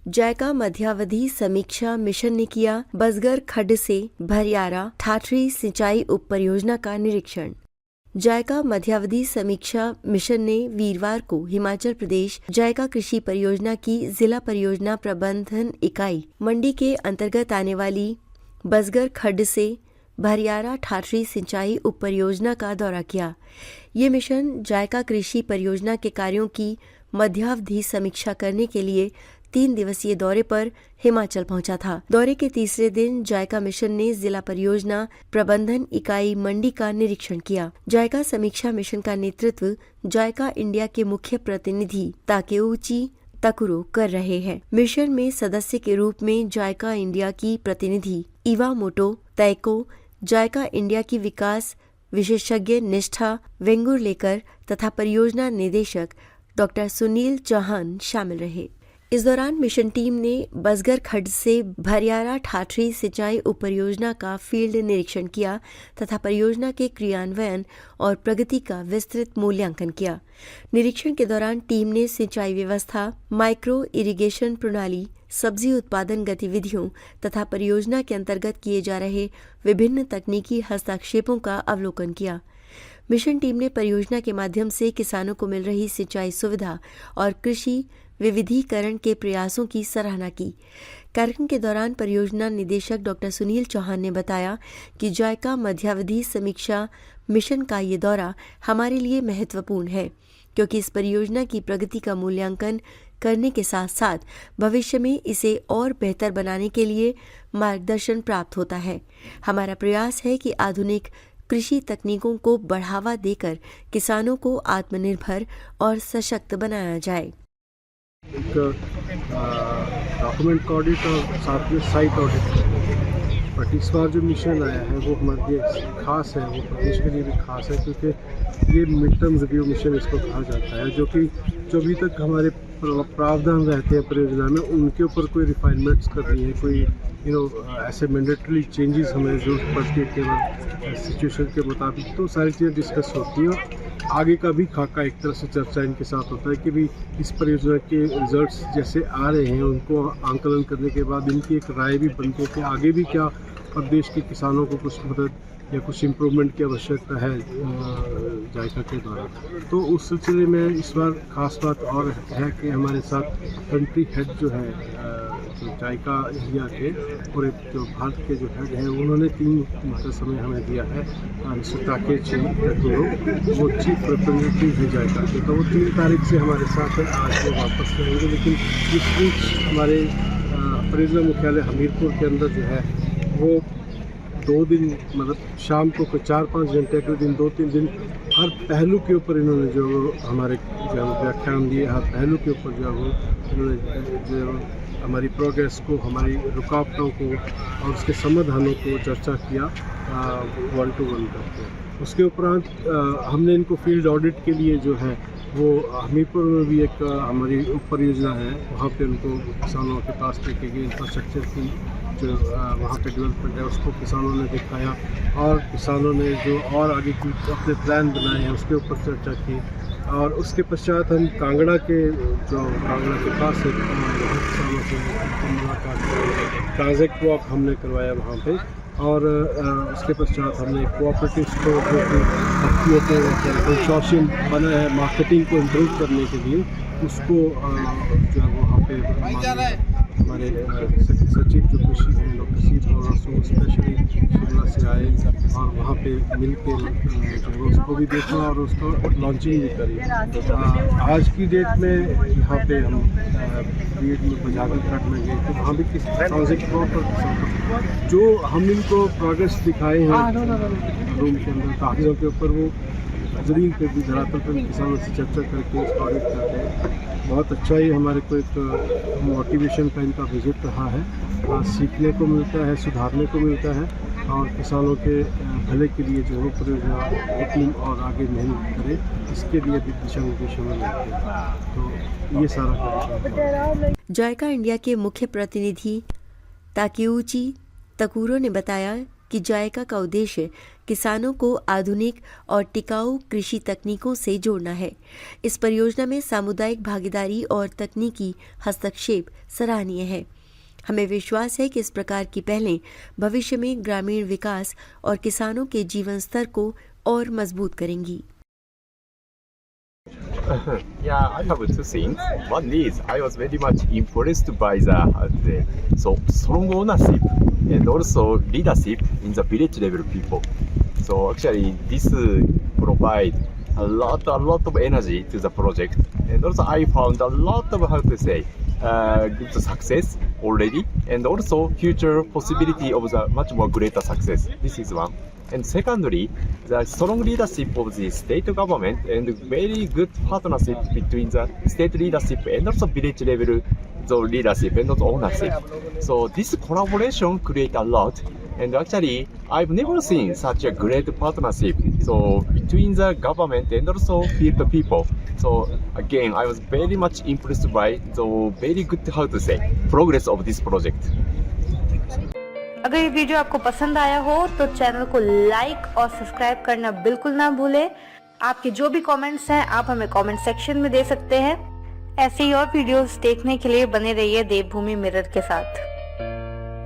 जायका मध्यावधि समीक्षा मिशन ने किया बसगर खड्ड से भरियारा ठाठरी सिंचाई उप परियोजना का निरीक्षण। जायका मध्यावधि समीक्षा मिशन ने वीरवार को हिमाचल प्रदेश जायका कृषि परियोजना की जिला परियोजना प्रबंधन इकाई मंडी के अंतर्गत आने वाली बसगर खड्ड से भरियारा ठाठरी सिंचाई उप परियोजना का दौरा किया। ये मिशन जायका कृषि परियोजना के कार्यों की मध्यावधि समीक्षा करने के लिए 3 दिवसीय दौरे पर हिमाचल पहुंचा था। दौरे के तीसरे दिन जायका मिशन ने जिला परियोजना प्रबंधन इकाई मंडी का निरीक्षण किया। जायका समीक्षा मिशन का नेतृत्व जायका इंडिया के मुख्य प्रतिनिधि ताकेउची तकुरो कर रहे हैं। मिशन में सदस्य के रूप में जायका इंडिया की प्रतिनिधि इवामोटो तैको, जायका इंडिया की विकास विशेषज्ञ निष्ठा वेंगुर्लेकर तथा परियोजना निदेशक डॉक्टर सुनील चौहान शामिल रहे। इस दौरान मिशन टीम ने बसगर खड्ड से भरियारा ठाठरी सिंचाई उप परियोजना का फील्ड निरीक्षण किया तथा परियोजना के क्रियान्वयन और प्रगति का विस्तृत मूल्यांकन किया। निरीक्षण के दौरान टीम ने सिंचाई व्यवस्था, माइक्रो इरिगेशन प्रणाली, सब्जी उत्पादन गतिविधियों तथा परियोजना के अंतर्गत किए जा रहे विभिन्न तकनीकी हस्तक्षेपों का अवलोकन किया। मिशन टीम ने परियोजना के माध्यम से किसानों को मिल रही सिंचाई सुविधा और कृषि विविधीकरण के प्रयासों की सराहना की। कार्यक्रम के दौरान परियोजना निदेशक डॉक्टर सुनील चौहान ने बताया कि जायका मध्यावधि समीक्षा मिशन का ये दौरा हमारे लिए महत्वपूर्ण है, क्योंकि इस परियोजना की प्रगति का मूल्यांकन करने के साथ साथ भविष्य में इसे और बेहतर बनाने के लिए मार्गदर्शन प्राप्त होता है। हमारा प्रयास है कि आधुनिक कृषि तकनीकों को बढ़ावा देकर किसानों को आत्मनिर्भर और सशक्त बनाया जाए। एक डॉक्यूमेंट का ऑडिट और साथ में साइट ऑडिट। बट इस बार जो मिशन आया है वो हमारे लिए खास है, वो प्रदेश के लिए भी खास है, क्योंकि ये मिड टर्म रिव्यू मिशन इसको कहा जाता है, जो अभी तक हमारे प्रावधान रहते हैं परियोजना में उनके ऊपर कोई रिफाइनमेंट्स करनी है, कोई ऐसे मैंडेटरी चेंजेस हमें जरूरत पड़ती है केवल सिचुएशन के मुताबिक, तो सारी चीज़ें डिस्कस होती हैं। आगे का भी खाका एक तरह से चर्चा इनके साथ होता है कि भी इस परियोजना के रिजल्ट्स जैसे आ रहे हैं उनको आंकलन करने के बाद इनकी एक राय भी बनती है कि आगे भी क्या प्रदेश के किसानों को कुछ मदद या कुछ इम्प्रूवमेंट की आवश्यकता है जायका के द्वारा। तो उस सिलसिले में इस बार खास बात और है कि हमारे साथ कंट्री हेड जो है जो जायका इंडिया के पूरे जो भारत के जो हेड हैं उन्होंने 3 दिन का समय हमें दिया है। ताकेउची तकुरो वो चीफ रिप्रेजेंटेटिव है जायका के, तो वो 3 तारीख से हमारे साथ है। आज वो वापस रहेंगे, लेकिन इस बीच हमारे परियोजना मुख्यालय हमीरपुर के अंदर जो है वो 2 दिन मतलब शाम को 4-5 घंटे के दिन 2-3 दिन हर पहलू के ऊपर इन्होंने जो हमारे जो व्याख्यान दिए, हर पहलू के ऊपर जो वो इन्होंने जो हमारी प्रोग्रेस को, हमारी रुकावटों को और उसके समाधानों को चर्चा किया 1-to-1 करके। उसके उपरांत हमने इनको फील्ड ऑडिट के लिए जो है वो हमीरपुर में भी एक हमारी उप परियोजना है, वहाँ पे उनको किसानों के पास लेके गए, इंफ्रास्ट्रक्चर की जो वहाँ पे डेवलपमेंट है उसको किसानों ने दिखाया और किसानों ने जो और आगे की अपने प्लान बनाए हैं उसके ऊपर चर्चा की। और उसके पश्चात हम कांगड़ा के पास है वहाँ किसानों से मुलाकात, ट्रांजेक्ट वॉक हमने करवाया वहाँ पे। और उसके पश्चात हमने कोऑपरेटिव स्टोर जो कि कंसोर्शियम बना है मार्केटिंग को इम्प्रूव करने के लिए, उसको जो है वहाँ पे हमारे सचिव जो कृषि हैं डॉक्टर सी स्पेशली शिमला से आए और वहाँ पे मिल के जो उसको भी देखा और उसको लॉन्चिंग भी करी। आज की डेट में यहाँ पे हम बीएड में बजागर घाट में गए तो वहाँ भी किस प्रोजेक्ट पर जो हम इनको प्रोग्रेस दिखाए हैं रूम के अंदर कागज़ों के ऊपर, वो ज़मीन पे भी धरातल पर किसानों से चर्चा करके उसको ऑडिट करते हैं। बहुत अच्छा ही हमारे को एक मोटिवेशन का इनका विजिट रहा है, सीखने को मिलता है, सुधारने को मिलता है और किसानों के भले के लिए जो परियोजना टीम और आगे मेहनत करे इसके लिए भी दिशा निर्देश हमें मिलते हैं। तो ये सारा जायका इंडिया के मुख्य प्रतिनिधि ताकेउची तकुरो ने बताया कि जायका का उद्देश्य किसानों को आधुनिक और टिकाऊ कृषि तकनीकों से जोड़ना है। इस परियोजना में सामुदायिक भागीदारी और तकनीकी हस्तक्षेप सराहनीय है। हमें विश्वास है कि इस प्रकार की पहलें भविष्य में ग्रामीण विकास और किसानों के जीवन स्तर को और मजबूत करेंगी। Yeah, I have two things. One is I was very much impressed by the strong ownership and also leadership in the village level people. So actually, this provide a lot of energy to the project, and also I found a lot of good success already, and also future possibility of the much more greater success. This is one. And secondly, the strong leadership of the state government and very good partnership between the state leadership and also village level the leadership and also ownership. So this collaboration create a lot. And actually, I've never seen such a great partnership. So between the government and also field people. So again, I was very much impressed by the very good progress of this project. अगर ये video आपको पसंद आया हो तो channel को like और subscribe करना बिल्कुल ना भूलें। आपके जो भी कमेंट्स हैं आप हमें कमेंट सेक्शन में दे सकते हैं। ऐसे ही और वीडियोस देखने के लिए बने रहिए देवभूमि मिरर के साथ।